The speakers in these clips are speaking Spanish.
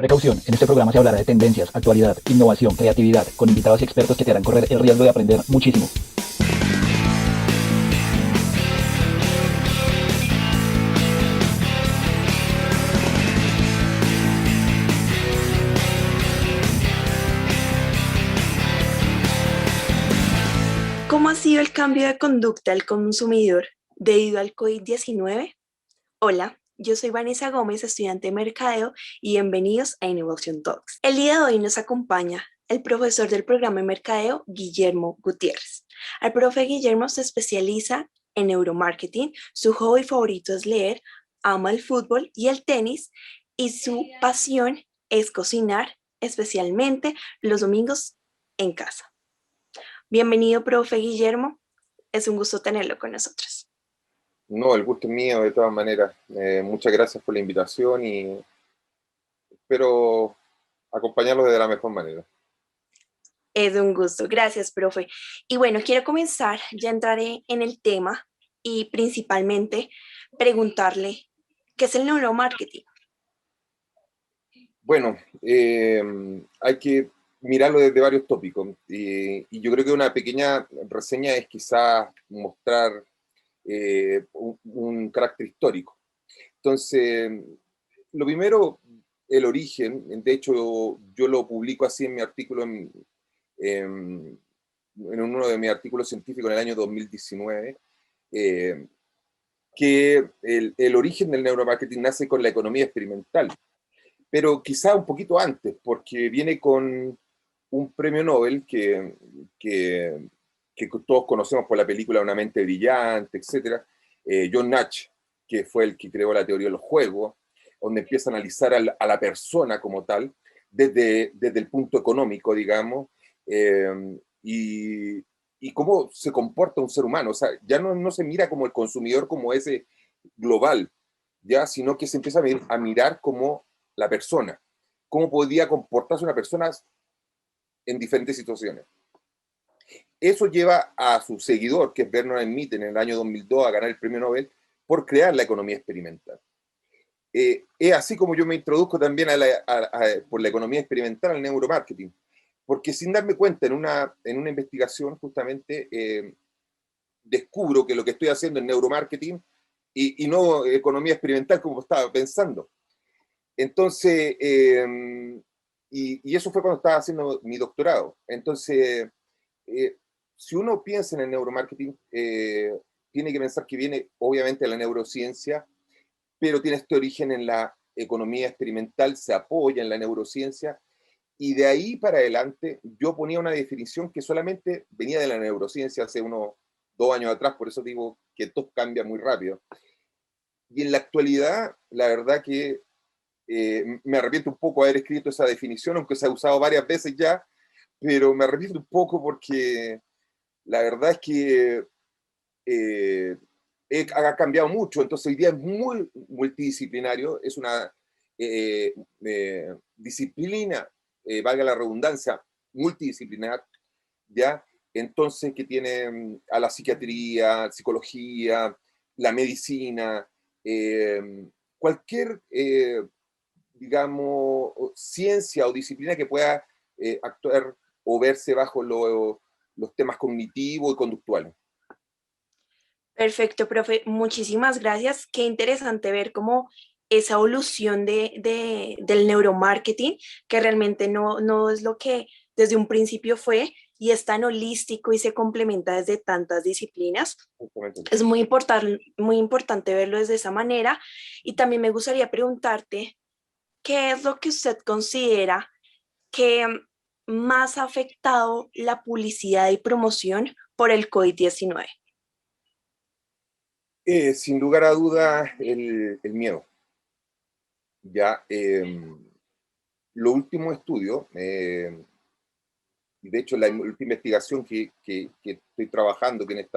Precaución, en este programa se hablará de tendencias, actualidad, innovación, creatividad, con invitados y expertos que te harán correr el riesgo de aprender muchísimo. ¿Cómo ha sido el cambio de conducta del consumidor debido al COVID-19? Hola, yo soy Vanessa Gómez, estudiante de Mercadeo, y bienvenidos a Innovation Talks. El día de hoy nos acompaña el profesor del programa de Mercadeo, Guillermo Gutiérrez. El profe Guillermo se especializa en neuromarketing, su hobby favorito es leer, ama el fútbol y el tenis, y su pasión es cocinar, especialmente los domingos en casa. Bienvenido, profe Guillermo. Es un gusto tenerlo con nosotros. No, el gusto es mío de todas maneras. Muchas gracias por la invitación y espero acompañarlos de la mejor manera. Es un gusto. Gracias, profe. Y bueno, quiero comenzar, ya entraré en el tema y principalmente preguntarle, ¿qué es el neuromarketing? Bueno, hay que mirarlo desde varios tópicos y yo creo que una pequeña reseña es quizás mostrar un carácter histórico. Entonces, lo primero, el origen, de hecho yo lo publico así en mi artículo, en uno de mis artículos científicos en el año 2019, que el origen del neuromarketing nace con la economía experimental, pero quizá un poquito antes, porque viene con un premio Nobel que todos conocemos por la película Una mente brillante, etc. John Nash, que fue el que creó la teoría de los juegos, donde empieza a analizar a la persona como tal, desde el punto económico, digamos, y cómo se comporta un ser humano. O sea, ya no se mira como el consumidor como ese global, ya, sino que se empieza a mirar como la persona, cómo podía comportarse una persona en diferentes situaciones. Eso lleva a su seguidor, que es Bernard Smith, en el año 2002 a ganar el premio Nobel por crear la economía experimental. Es así como yo me introduzco también por la economía experimental al neuromarketing, porque sin darme cuenta en una investigación justamente descubro que lo que estoy haciendo es neuromarketing y no economía experimental como estaba pensando. Entonces, y eso fue cuando estaba haciendo mi doctorado. Entonces, si uno piensa en el neuromarketing, tiene que pensar que viene obviamente de la neurociencia, pero tiene este origen en la economía experimental, se apoya en la neurociencia, y de ahí para adelante yo ponía una definición que solamente venía de la neurociencia hace unos 2 años atrás, por eso digo que todo cambia muy rápido. Y en la actualidad, la verdad que me arrepiento un poco de haber escrito esa definición, aunque se ha usado varias veces ya, pero me arrepiento un poco porque la verdad es que ha cambiado mucho, entonces hoy día es muy multidisciplinario, es una disciplina, valga la redundancia, multidisciplinar, ¿ya? Entonces que tiene a la psiquiatría, psicología, la medicina, cualquier digamos, ciencia o disciplina que pueda actuar o verse bajo los temas cognitivos y conductuales. Perfecto, profe. Muchísimas gracias. Qué interesante ver cómo esa evolución del neuromarketing, que realmente no es lo que desde un principio fue y es tan holístico y se complementa desde tantas disciplinas. Es muy importante verlo desde esa manera. Y también me gustaría preguntarte, ¿qué es lo que usted considera que más ha afectado la publicidad y promoción por el COVID-19? Sin lugar a dudas, el miedo. Ya, los últimos estudios, y de hecho la última investigación que estoy trabajando, que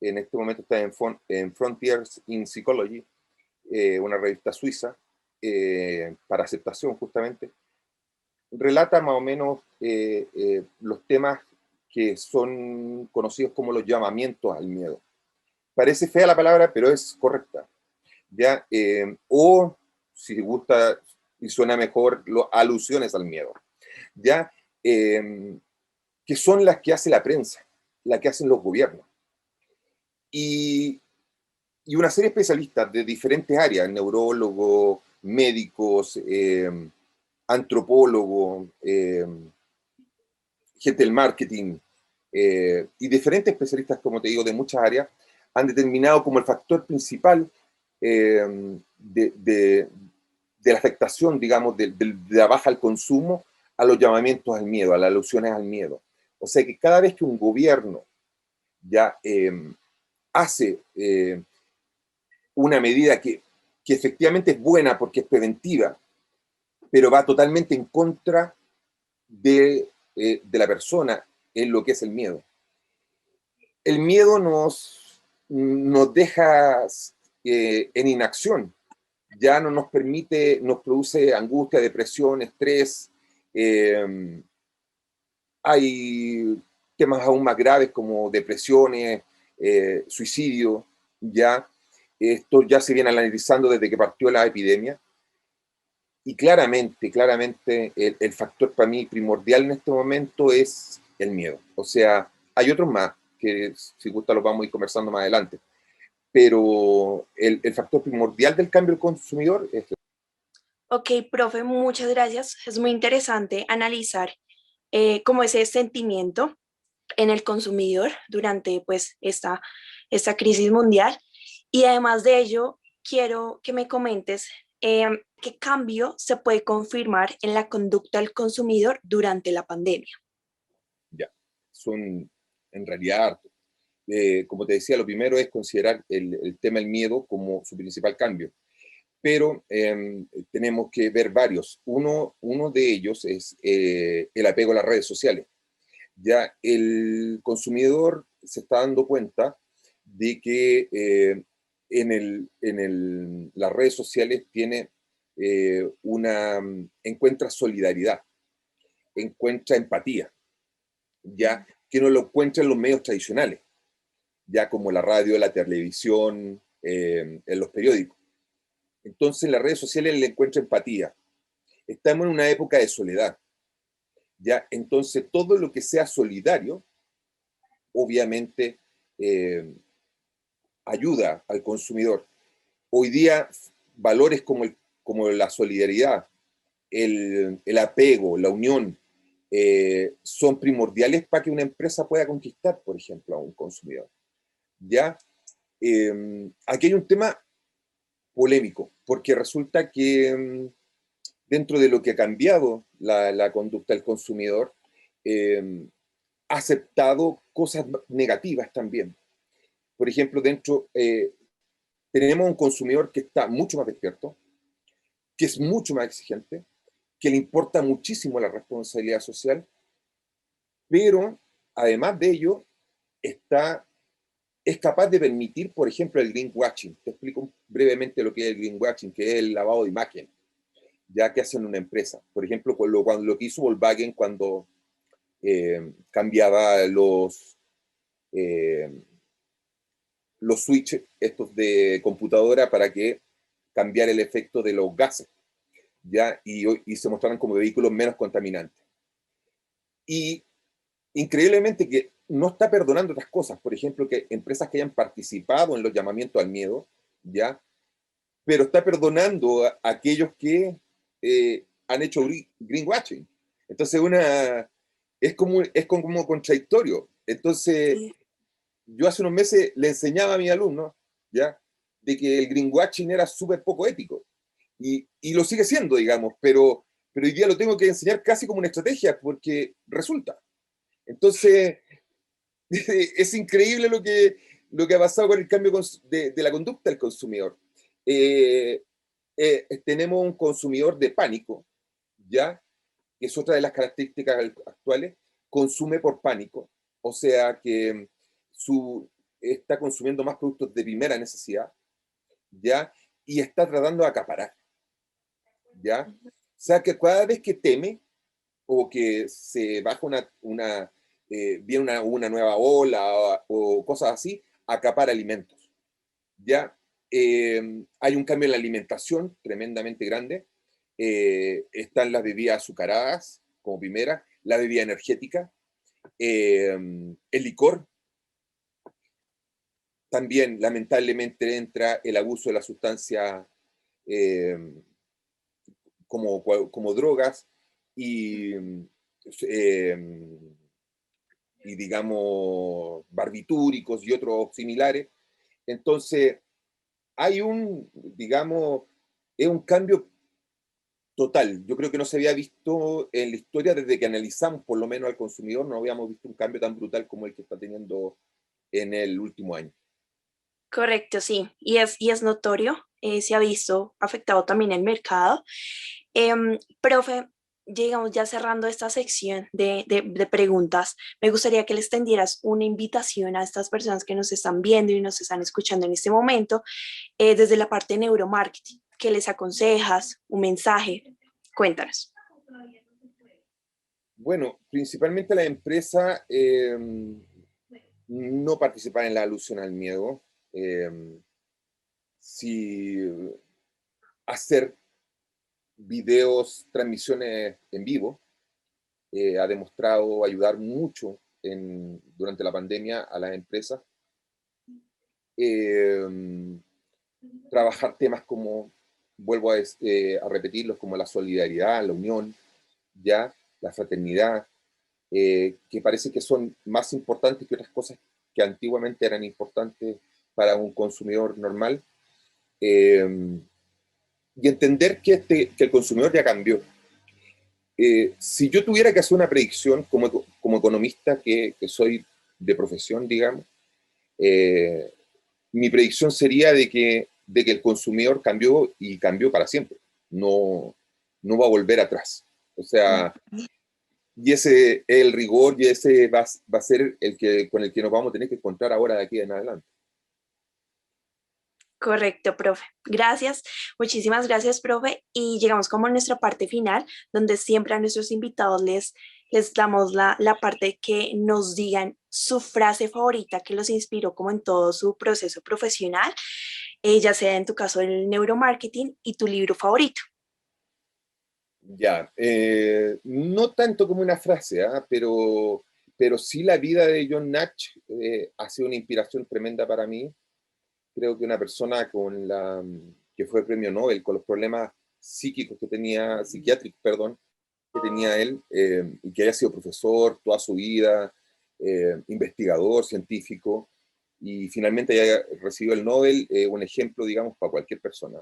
en este momento está en Frontiers in Psychology, una revista suiza, para aceptación justamente, relata más o menos los temas que son conocidos como los llamamientos al miedo. Parece fea la palabra, pero es correcta. ¿Ya? O, si gusta y suena mejor, alusiones al miedo, ¿ya? Que son las que hace la prensa, las que hacen los gobiernos. Y, y una serie de especialistas de diferentes áreas, neurólogos, médicos, antropólogos, gente del marketing, y diferentes especialistas, como te digo, de muchas áreas, han determinado como el factor principal de la afectación, digamos, de la baja al consumo, a los llamamientos al miedo, a las alusiones al miedo. O sea que cada vez que un gobierno ya hace una medida que efectivamente es buena porque es preventiva, pero va totalmente en contra de la persona en lo que es el miedo. El miedo nos deja en inacción, ya no nos permite, nos produce angustia, depresión, estrés. Hay temas aún más graves como depresiones, suicidio, ya. Esto ya se viene analizando desde que partió la epidemia. Y claramente el factor para mí primordial en este momento es el miedo. O sea, hay otros más, que si gusta los vamos a ir conversando más adelante. Pero el factor primordial del cambio del consumidor es... Ok, profe, muchas gracias. Es muy interesante analizar cómo ese sentimiento en el consumidor durante pues esta crisis mundial. Y además de ello, quiero que me comentes qué cambio se puede confirmar en la conducta del consumidor durante la pandemia. Ya, son en realidad hartos. Como te decía, lo primero es considerar el tema del miedo como su principal cambio. Pero tenemos que ver varios. Uno de ellos es el apego a las redes sociales. Ya el consumidor se está dando cuenta de que las redes sociales tiene encuentra solidaridad, encuentra empatía, ya que no lo encuentra en los medios tradicionales, ya como la radio, la televisión, en los periódicos. Entonces, en las redes sociales le encuentra empatía. Estamos en una época de soledad, ya. Entonces, todo lo que sea solidario, obviamente, ayuda al consumidor. Hoy día, valores como la solidaridad, el apego, la unión, son primordiales para que una empresa pueda conquistar, por ejemplo, a un consumidor. ¿Ya? Aquí hay un tema polémico, porque resulta que dentro de lo que ha cambiado la conducta del consumidor, ha aceptado cosas negativas también. Por ejemplo, tenemos un consumidor que está mucho más despierto, que es mucho más exigente, que le importa muchísimo la responsabilidad social, pero además de ello, es capaz de permitir, por ejemplo, el greenwashing. Te explico brevemente lo que es el greenwashing, que es el lavado de imagen, ya que hacen una empresa. Por ejemplo, lo que hizo Volkswagen cuando cambiaba los switches estos de computadora para que cambiar el efecto de los gases, ¿ya? Y se mostraran como vehículos menos contaminantes. Y increíblemente que no está perdonando otras cosas, por ejemplo, que empresas que hayan participado en los llamamientos al miedo, ¿ya? Pero está perdonando a aquellos que han hecho greenwashing. Entonces, es como contradictorio. Entonces, Sí. yo hace unos meses le enseñaba a mis alumnos, ¿ya? De que el greenwashing era súper poco ético. Y lo sigue siendo, digamos, pero hoy día lo tengo que enseñar casi como una estrategia, porque resulta. Entonces, es increíble lo que ha pasado con el cambio de la conducta del consumidor. Tenemos un consumidor de pánico, ¿ya? Que es otra de las características actuales, consume por pánico, o sea que está consumiendo más productos de primera necesidad, ¿ya? Y está tratando de acaparar, ¿ya? O sea que cada vez que teme o que se baja viene una nueva ola o cosas así, acapara alimentos, ¿ya? Hay un cambio en la alimentación tremendamente grande, están las bebidas azucaradas como primera, la bebida energética, el licor. También, lamentablemente, entra el abuso de la sustancia como drogas y, digamos, barbitúricos y otros similares. Entonces, hay digamos, es un cambio total. Yo creo que no se había visto en la historia desde que analizamos por lo menos al consumidor, no habíamos visto un cambio tan brutal como el que está teniendo en el último año. Correcto, sí, y es notorio, se ha visto afectado también el mercado. Profe, llegamos ya cerrando esta sección de preguntas. Me gustaría que les tendieras una invitación a estas personas que nos están viendo y nos están escuchando en este momento, desde la parte de neuromarketing. ¿Qué les aconsejas? ¿Un mensaje? Cuéntanos. Bueno, principalmente la empresa no participar en la alusión al miedo, si hacer videos, transmisiones en vivo, ha demostrado ayudar mucho durante la pandemia a las empresas. Trabajar temas como, vuelvo a repetirlos, como la solidaridad, la unión, ya, la fraternidad, que parece que son más importantes que otras cosas que antiguamente eran importantes para un consumidor normal. Y entender que el consumidor ya cambió. Si yo tuviera que hacer una predicción como economista que soy de profesión, digamos, mi predicción sería de que el consumidor cambió y cambió para siempre. No va a volver atrás. O sea, y ese es el rigor y ese va a ser con el que nos vamos a tener que encontrar ahora de aquí en adelante. Correcto, profe. Gracias, muchísimas gracias, profe. Y llegamos como a nuestra parte final, donde siempre a nuestros invitados les damos la parte que nos digan su frase favorita que los inspiró como en todo su proceso profesional, ya sea en tu caso el neuromarketing y tu libro favorito. Ya, no tanto como una frase, pero sí la vida de John Nash ha sido una inspiración tremenda para mí. Creo que una persona que fue premio Nobel con los problemas psíquicos psiquiátricos, perdón, que tenía él, y que haya sido profesor toda su vida, investigador, científico, y finalmente haya recibido el Nobel, un ejemplo, digamos, para cualquier persona.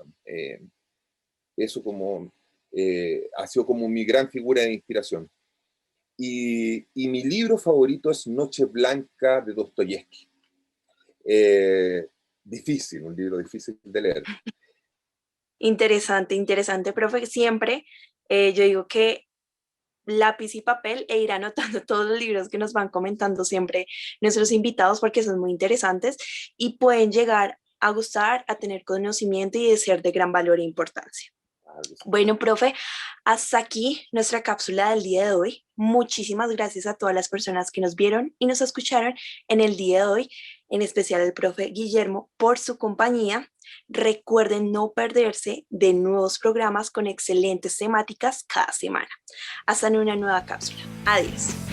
Eso ha sido como mi gran figura de inspiración. Y mi libro favorito es Noche Blanca de Dostoyevsky. Difícil, un libro difícil de leer. Interesante, interesante, profe. Siempre yo digo que lápiz y papel e ir anotando todos los libros que nos van comentando siempre nuestros invitados porque son muy interesantes y pueden llegar a gustar, a tener conocimiento y de ser de gran valor e importancia. Bueno, profe, hasta aquí nuestra cápsula del día de hoy. Muchísimas gracias a todas las personas que nos vieron y nos escucharon en el día de hoy, en especial al profe Guillermo por su compañía. Recuerden no perderse de nuevos programas con excelentes temáticas cada semana. Hasta en una nueva cápsula. Adiós.